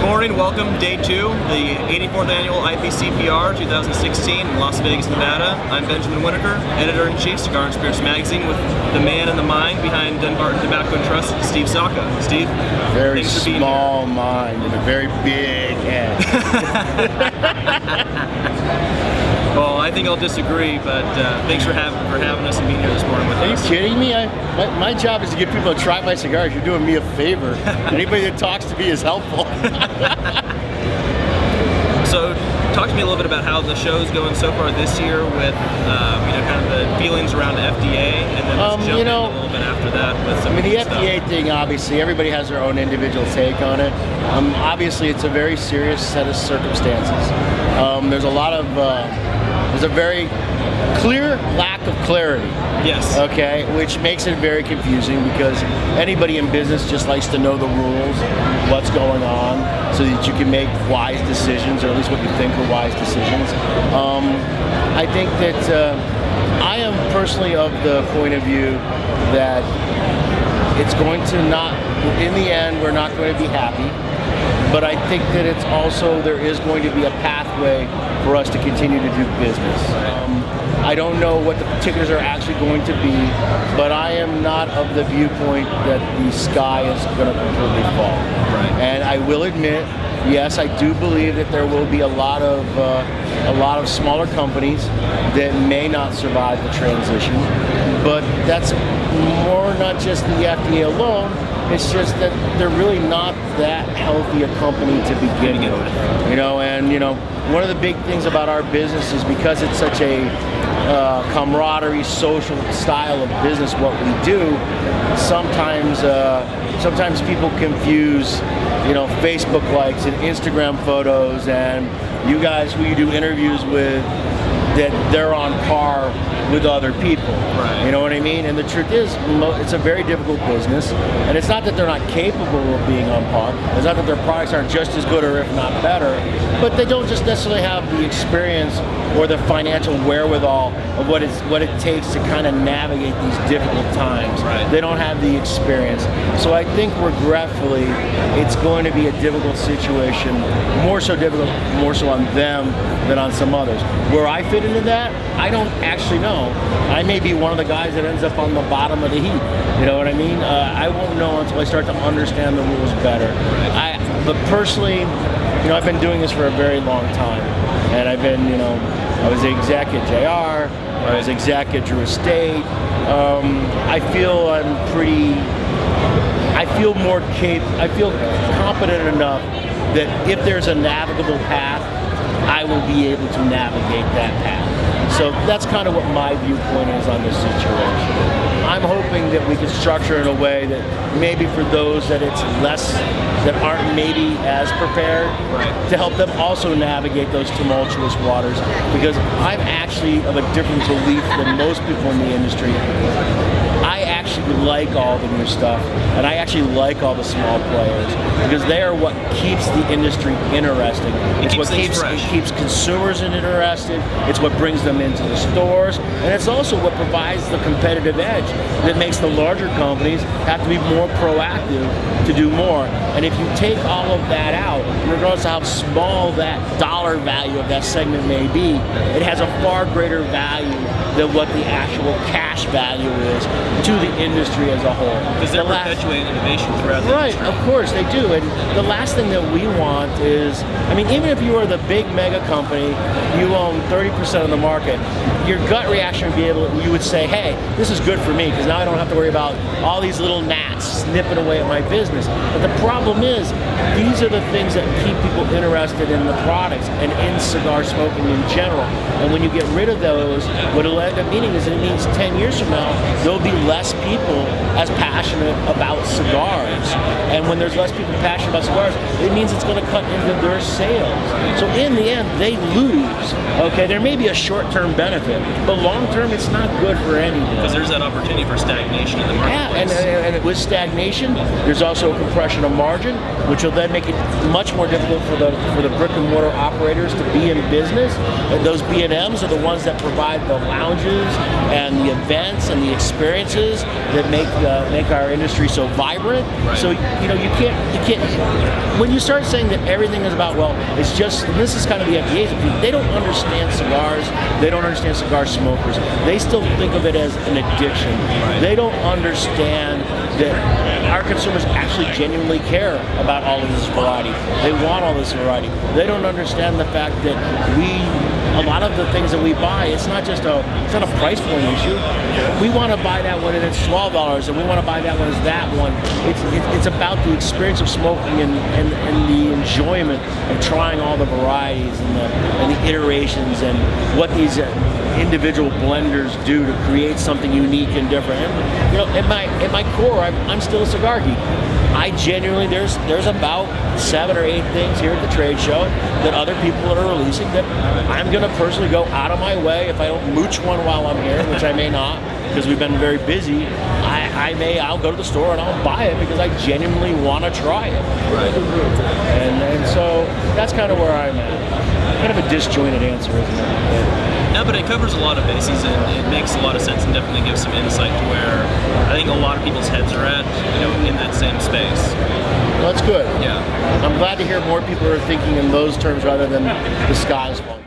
Morning, welcome, day 2, the 84th annual IPCPR 2016 in Las Vegas, Nevada. I'm Benjamin Winokur, Editor-in-Chief, Cigar and Spirits Magazine, with the man and the mind behind Dunbarton Tobacco and Trust, Steve Saka. Steve, very small mind and a very big head. Well, I think I'll disagree, but thanks for having us and being here this morning with us. Are you kidding me? My job is to get people to try my cigars. You're doing me a favor. Anybody that talks to me is helpful. So, talk to me a little bit about how the show's going so far this year with, kind of the feelings around the FDA, and then let's jump in a little bit after that with some the FDA thing, obviously, everybody has their own individual take on it. Obviously, it's a very serious set of circumstances. There's a very clear lack of clarity. Yes. Okay, which makes it very confusing because anybody in business just likes to know the rules, what's going on, so that you can make wise decisions, or at least what you think are wise decisions. I think that I am personally of the point of view that it's going to not, in the end, we're not going to be happy. But I think that it's also, there is going to be a pathway for us to continue to do business. I don't know what the particulars are actually going to be, but I am not of the viewpoint that the sky is going to completely fall. Right. And I will admit, yes, I do believe that there will be a lot of smaller companies that may not survive the transition, but that's more not just the FDA alone. It's just that they're really not that healthy a company to begin with. One of the big things about our business is because it's such a camaraderie, social style of business, what we do, sometimes people confuse, Facebook likes and Instagram photos and you guys who you do interviews with, that they're on par with other people. Right. You know what I mean? And the truth is, it's a very difficult business, and it's not that they're not capable of being on par. It's not that their products aren't just as good or if not better, but they don't just necessarily have the experience or the financial wherewithal of what it takes to kind of navigate these difficult times. Right. They don't have the experience. So I think regretfully, it's going to be a difficult situation, more so on them than on some others. Where I fit into that, I don't actually know. I may be one of the guys that ends up on the bottom of the heap. You know what I mean? I won't know until I start to understand the rules better. But personally, I've been doing this for a very long time, and I've been, I was the exec at JR. I was exec at Drew Estate. I feel competent enough that if there's a navigable path, I will be able to navigate that path. So that's kind of what my viewpoint is on this situation. I'm hoping that we can structure in a way that maybe for those that aren't maybe as prepared, to help them also navigate those tumultuous waters. Because I'm actually of a different belief than most people in the industry. I actually like all the new stuff, and I actually like all the small players because they are what keeps the industry interesting. It's what keeps consumers interested. It's what brings them into the stores, and it's also what provides the competitive edge that makes the larger companies have to be more proactive to do more. And if you take all of that out, regardless of how small that dollar value of that segment may be, it has a far greater value than what the actual cash value is to the industry as a whole. Because they're perpetuating innovation throughout the industry. Right, of course they do. And the last thing that we want is, even if you are the big mega company, you own 30% of the market, your gut reaction would be you would say, hey, this is good for me because now I don't have to worry about all these little gnats snipping away at my business. But the problem is, these are the things that keep people interested in the products and in cigar smoking in general. And when you get rid of those, what it'll end up meaning is it means 10 years from now, there'll be less people as passionate about cigars. And when there's less people passionate about cigars, it means it's going to cut into their sales. So in the end, they lose. Okay, there may be a short-term short-term benefit, but long-term it's not good for anyone. Because there's that opportunity for stagnation in the marketplace. Yeah, and with stagnation, there's also a compression of margin, which will then make it much more difficult for the brick and mortar operators to be in business. And those B&Ms are the ones that provide the lounges and the events and the experiences that make our industry so vibrant. Right. So you can't. When you start saying that everything is about, well, it's just, and this is kind of the FDA's opinion, they don't understand cigars. They don't understand cigar smokers. They still think of it as an addiction. Right. They don't understand that our consumers actually genuinely care about all of this variety. They want all this variety. They don't understand the fact that a lot of the things that we buy, it's not a price point issue. We want to buy that one and it's $12, and we want to buy that one as that one. It's about the experience of smoking and the enjoyment of trying all the varieties and the iterations and what these individual blenders do to create something unique and different. And, at my core, I'm still a cigar geek. I genuinely, there's about 7 or 8 things here at the trade show that other people are releasing that I'm going to personally go out of my way. If I don't mooch one while I'm here, which I may not, because we've been very busy, I'll go to the store and I'll buy it because I genuinely want to try it. Right. And so that's kind of where I'm at. Kind of a disjointed answer, isn't it? No, but it covers a lot of bases and it makes a lot of sense and definitely gives some insight to where I think a lot of people's heads are at, in that same space. Well, that's good. Yeah. I'm glad to hear more people are thinking in those terms rather than the sky is falling.